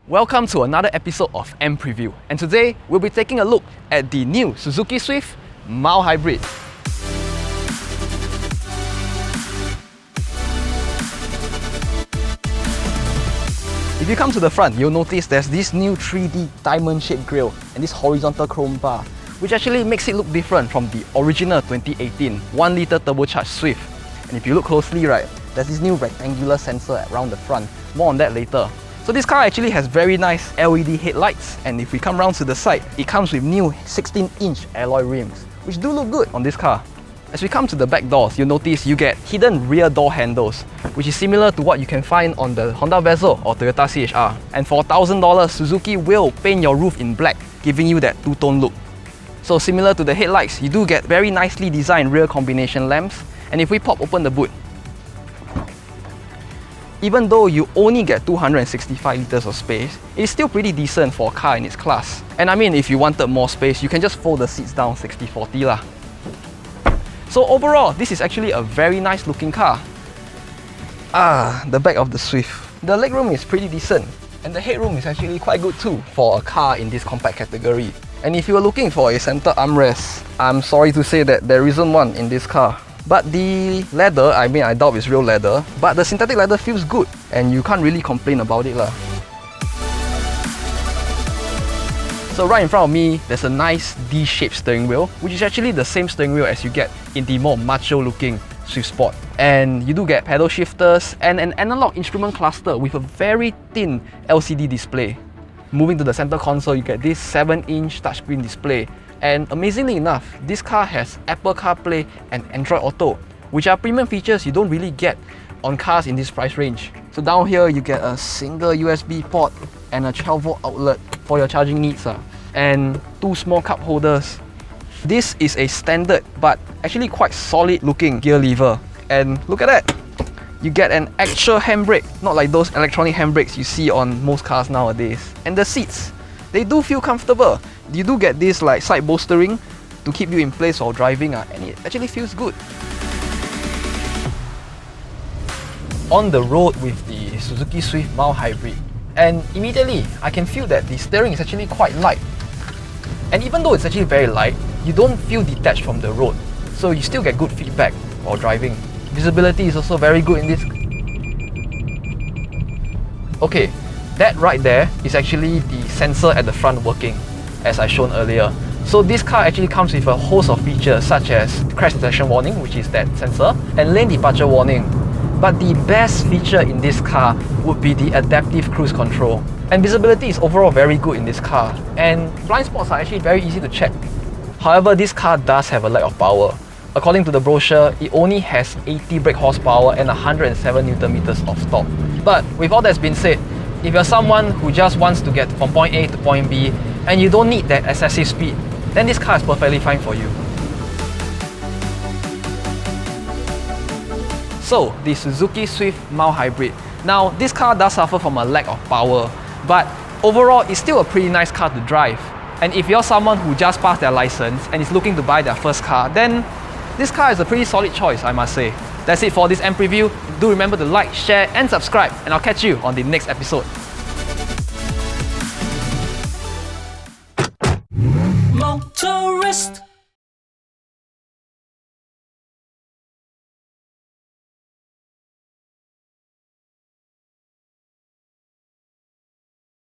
Welcome to another episode of mPreview, and today we'll be taking a look at the new Suzuki Swift mild hybrid. If you come to the front, you'll notice there's this new 3D diamond-shaped grille and this horizontal chrome bar, which actually makes it look different from the original 2018 1-litre turbocharged Swift. And if you look closely, right, there's this new rectangular sensor around the front. More on that later. So this car actually has very nice LED headlights, and if we come round to the side, it comes with new 16-inch alloy rims, which do look good on this car. As we come to the back doors, you'll notice you get hidden rear door handles, which is similar to what you can find on the Honda Vezel or Toyota CHR. And for $1,000, Suzuki will paint your roof in black, giving you that two-tone look. So similar to the headlights, you do get very nicely designed rear combination lamps. And if we pop open the boot, even though you only get 265 litres of space, it's still pretty decent for a car in its class. And I mean, if you wanted more space, you can just fold the seats down 60-40 lah. So overall, this is actually a very nice looking car. The back of the Swift. The legroom is pretty decent, and the headroom is actually quite good too for a car in this compact category. And if you are looking for a center armrest, I'm sorry to say that there isn't one in this car. But the leather, I mean, I doubt it's real leather, but the synthetic leather feels good, and you can't really complain about it lah. So right in front of me, there's a nice D-shaped steering wheel, which is actually the same steering wheel as you get in the more macho-looking Swift Sport. And you do get paddle shifters and an analog instrument cluster with a very thin LCD display. Moving to the center console, you get this 7-inch touchscreen display. And amazingly enough, this car has Apple CarPlay and Android Auto, which are premium features you don't really get on cars in this price range. So down here, you get a single USB port and a 12-volt outlet for your charging needs, and two small cup holders. This is a standard but actually quite solid looking gear lever. And look at that! You get an actual handbrake, not like those electronic handbrakes you see on most cars nowadays. And the seats, they do feel comfortable. You do get this like side bolstering to keep you in place while driving, and it actually feels good. On the road with the Suzuki Swift mild hybrid, and immediately I can feel that the steering is actually quite light. And even though it's actually very light, you don't feel detached from the road, so you still get good feedback while driving. Visibility is also very good in this. Okay, that right there is actually the sensor at the front working, as I shown earlier. So this car actually comes with a host of features such as crash detection warning, which is that sensor, and lane departure warning. But the best feature in this car would be the adaptive cruise control. And visibility is overall very good in this car, and blind spots are actually very easy to check. However, this car does have a lack of power. According to the brochure, it only has 80 brake horsepower and 107 Nm of torque. But with all that's been said, if you're someone who just wants to get from point A to point B and you don't need that excessive speed, then this car is perfectly fine for you. So, the Suzuki Swift mild hybrid. Now, this car does suffer from a lack of power, but overall, it's still a pretty nice car to drive. And if you're someone who just passed their license and is looking to buy their first car, then this car is a pretty solid choice, I must say. That's it for this mPreview. Do remember to like, share and subscribe, and I'll catch you on the next episode.